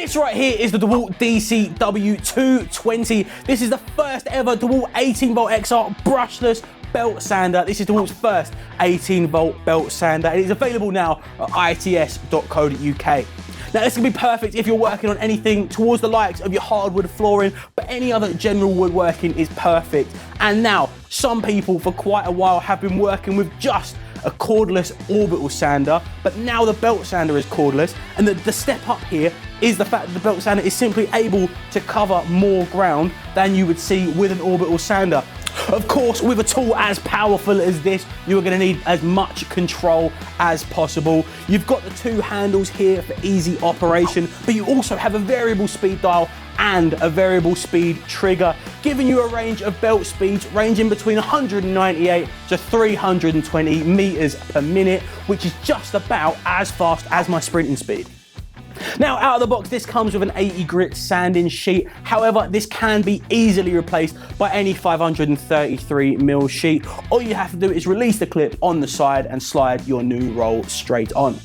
This right here is the Dewalt DCW220. This is the first ever Dewalt 18V XR Brushless belt sander. This is Dewalt's first 18V belt sander, and it's available now at its.co.uk. Now, this can be perfect if you're working on anything towards the likes of your hardwood flooring, but any other general woodworking is perfect. And now, some people for quite a while have been working with just a cordless orbital sander, but now the belt sander is cordless, and the step up here is the fact that the belt sander is simply able to cover more ground than you would see with an orbital sander. Of course, with a tool as powerful as this, you are going to need as much control as possible. You've got the two handles here for easy operation, but you also have a variable speed dial and a variable speed trigger, giving you a range of belt speeds ranging between 198 to 320 meters per minute, which is just about as fast as my sprinting speed. Now, out of the box, this comes with an 80 grit sanding sheet. However, this can be easily replaced by any 533mm sheet. All you have to do is release the clip on the side and slide your new roll straight on.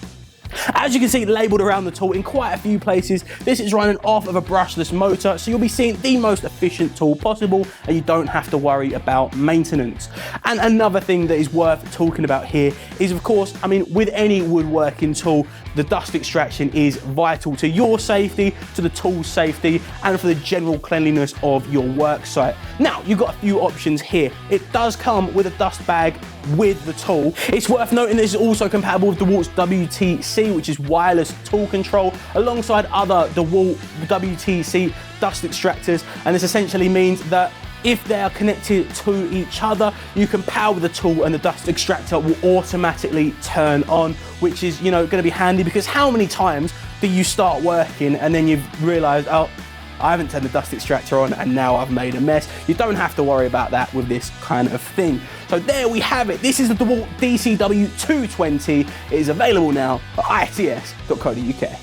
As you can see labelled around the tool in quite a few places, this is running off of a brushless motor, so you'll be seeing the most efficient tool possible, and you don't have to worry about maintenance. And another thing that is worth talking about here is, of course, with any woodworking tool, the dust extraction is vital to your safety, to the tool's safety, and for the general cleanliness of your work site. Now, you've got a few options here. It does come with a dust bag with the tool. It's worth noting this is also compatible with Dewalt's WTC, which is wireless tool control, alongside other Dewalt WTC dust extractors, and this essentially means that if they are connected to each other, you can power the tool and the dust extractor will automatically turn on, which is, going to be handy, because how many times do you start working and then you've realized, oh, I haven't turned the dust extractor on and now I've made a mess. You don't have to worry about that with this kind of thing. So there we have it. This is the Dewalt DCW220. It is available now at its.co.uk.